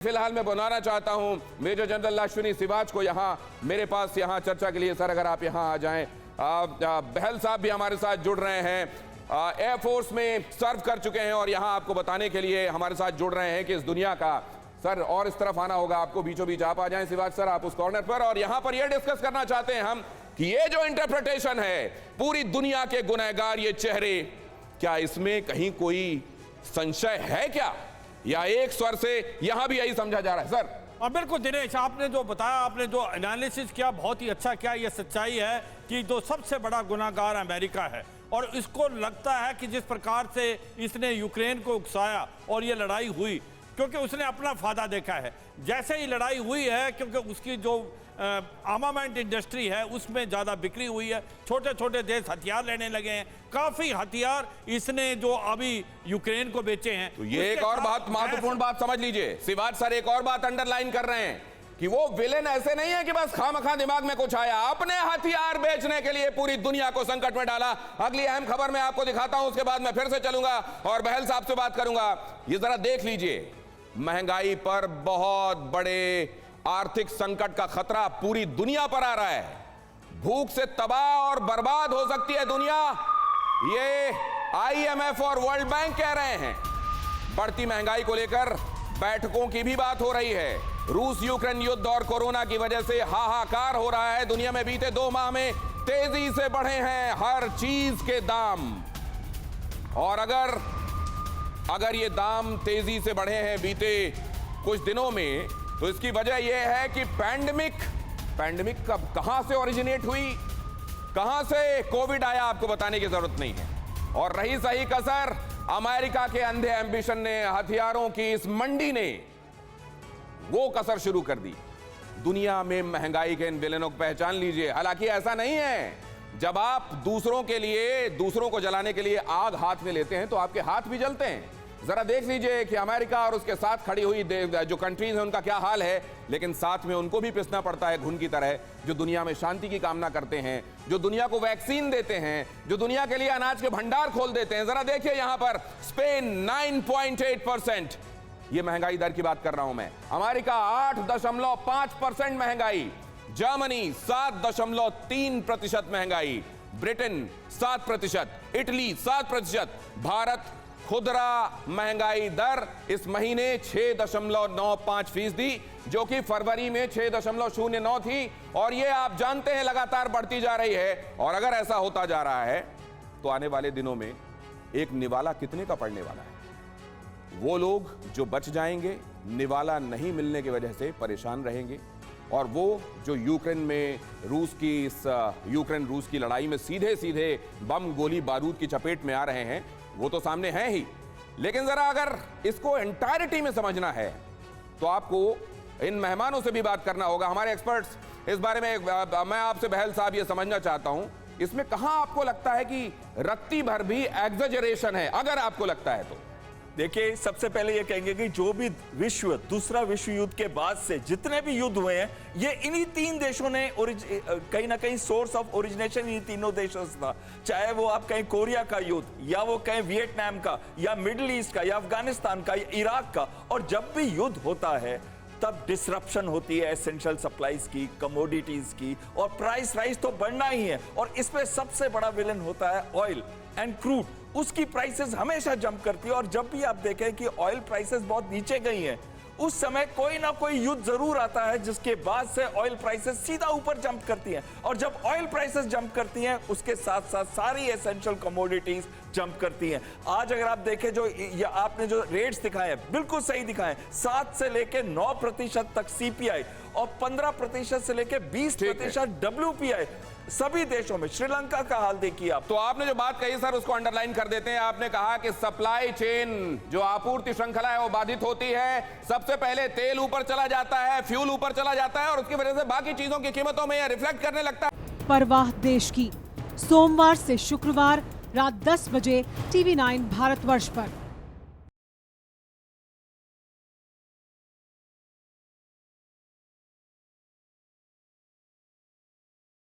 फिलहाल मैं बुलाना चाहता हूं मेजर जनरल अश्विनी सिवाच को यहाँ मेरे पास चर्चा के लिए। सर अगर आप यहाँ आ जाएं। बहल साहब भी हमारे साथ जुड़ रहे हैं, एयरफोर्स में सर्व कर चुके हैं और यहाँ आपको बताने के लिए हमारे साथ जुड़ रहे हैं कि इस दुनिया का सर और इस तरफ आना होगा आपको, बीचों बीच आप आ जाएं सिवाच सर, आप उस कॉर्नर पर। और यहाँ पर यह डिस्कस करना चाहते हैं हम कि ये जो इंटरप्रिटेशन है पूरी दुनिया के गुनहगार ये चेहरे, क्या इसमें कहीं कोई संशय है क्या, या एक स्वर से यहां भी यही समझा जा रहा है? सर बिल्कुल दिनेश, आपने जो बताया, आपने जो एनालिसिस किया बहुत ही अच्छा किया। यह सच्चाई है कि जो सबसे बड़ा गुनाहगार अमेरिका है और इसको लगता है कि जिस प्रकार से इसने यूक्रेन को उकसाया और ये लड़ाई हुई क्योंकि उसने अपना फायदा देखा है। जैसे ही लड़ाई हुई है क्योंकि उसकी जो आर्मामेंट इंडस्ट्री है उसमें ज़्यादा बिक्री हुई है, छोटे छोटे देश हथियार लेने लगे हैं, काफ़ी हथियार इसने जो अभी यूक्रेन को बेचे हैं। तो ये एक और बात, महत्वपूर्ण बात समझ लीजिए सिवाच सर, एक और बात अंडरलाइन कर रहे हैं कि वो विलेन ऐसे नहीं है कि बस खामखा दिमाग में कुछ आया, अपने हथियार बेचने के लिए पूरी दुनिया को संकट में डाला। अगली अहम खबर मैं आपको दिखाता हूं, उसके बाद मैं फिर से चलूंगा और बहल साहब से बात करूंगा। ये जरा देख लीजिए, महंगाई पर बहुत बड़े आर्थिक संकट का खतरा पूरी दुनिया पर आ रहा है। भूख से तबाह और बर्बाद हो सकती है दुनिया, ये IMF और वर्ल्ड बैंक कह रहे हैं। बढ़ती महंगाई को लेकर बैठकों की भी बात हो रही है। रूस यूक्रेन युद्ध और कोरोना की वजह से हाहाकार हो रहा है दुनिया में। बीते 2 माह में तेजी से बढ़े हैं हर चीज के दाम, और अगर ये दाम तेजी से बढ़े हैं बीते कुछ दिनों में, तो इसकी वजह यह है कि पैंडेमिक कब कहां से ओरिजिनेट हुई, कहां से कोविड आया, आपको बताने की जरूरत नहीं है। और रही सही कसर, अमेरिका के अंधे एम्बिशन ने, हथियारों की इस मंडी ने वो कसर शुरू कर दी। दुनिया में महंगाई के इन विलेनों को पहचान लीजिए। हालांकि ऐसा नहीं है, जब आप दूसरों के लिए, दूसरों को जलाने के लिए आग हाथ में लेते हैं तो आपके हाथ भी जलते हैं। जरा देख लीजिए कि अमेरिका और उसके साथ खड़ी हुई जो कंट्रीज हैं उनका क्या हाल है, लेकिन साथ में उनको भी पिसना पड़ता है घुन की तरह, जो दुनिया में शांति की कामना करते हैं, जो दुनिया को वैक्सीन देते हैं, जो दुनिया के लिए अनाज के भंडार खोल देते हैं। जरा देखिए यहां पर स्पेन 9.8%, ये महंगाई दर की बात कर रहा हूं मैं। अमेरिका 8.5% महंगाई, जर्मनी 7.3% महंगाई, ब्रिटेन 7%, इटली 7%, भारत खुदरा महंगाई दर इस महीने 6.95%, जो कि फरवरी में 6.09 थी, और ये आप जानते हैं लगातार बढ़ती जा रही है। और अगर ऐसा होता जा रहा है तो आने वाले दिनों में एक निवाला कितने का पड़ने वाला है। वो लोग जो बच जाएंगे, निवाला नहीं मिलने की वजह से परेशान रहेंगे, और वो जो यूक्रेन में यूक्रेन रूस की लड़ाई में सीधे सीधे बम गोली बारूद की चपेट में आ रहे हैं, वो तो सामने है ही। लेकिन जरा अगर इसको एंटायरिटी में समझना है तो आपको इन मेहमानों से भी बात करना होगा, हमारे एक्सपर्ट्स इस बारे में। मैं आपसे बहल साहब ये समझना चाहता हूं, इसमें कहां आपको लगता है कि रत्ती भर भी एग्जेजरेशन है, अगर आपको लगता है तो? देखिए, सबसे पहले ये कहेंगे कि जो भी दूसरा विश्व युद्ध के बाद से जितने भी युद्ध हुए हैं, ये इन्हीं 3 देशों ने कहीं ना कहीं सोर्स ऑफ ओरिजिनेशन इन्हीं तीनों देशों से था। चाहे वो आप कहें कोरिया का युद्ध, या वो कहें वियतनाम का, या मिडिल ईस्ट का, या अफगानिस्तान का, या इराक का। और जब भी युद्ध होता है तब डिसरप्शन होती है एसेंशियल सप्लाईज की, कमोडिटीज की, और प्राइस राइज तो बढ़ना ही है। और इसमें सबसे बड़ा विलन होता है ऑयल एंड क्रूड, उसकी प्राइसेस हमेशा जंप करती है। और जब भी आप देखें कि ऑयल प्राइसेस बहुत नीचे गई हैं, उस समय कोई ना कोई युद्ध जरूर आता है जिसके बाद से ऑयल प्राइसेस सीधा ऊपर जंप करती हैं। और जब ऑयल प्राइसेस जंप करती हैं, उसके साथ साथ सारी एसेंशियल कमोडिटीज जंप करती हैं। आज अगर आप देखें, जो आपने जो रेट्स दिखाए हैं बिल्कुल सही दिखाए हैं, 7 से लेकर 9% तक CPI और 15% से लेकर 20% WPI सभी देशों में। श्रीलंका का हाल देखिए आप। तो आपने जो बात कही सर उसको अंडरलाइन कर देते हैं। आपने कहा कि सप्लाई चेन, जो आपूर्ति श्रृंखला है, वो बाधित होती है। सबसे पहले तेल ऊपर चला जाता है, फ्यूल ऊपर चला जाता है, और उसकी वजह से बाकी चीजों की कीमतों में यह रिफ्लेक्ट करने लगता है। परवाह देश की, सोमवार से शुक्रवार रात 10 बजे TV9 भारतवर्ष पर।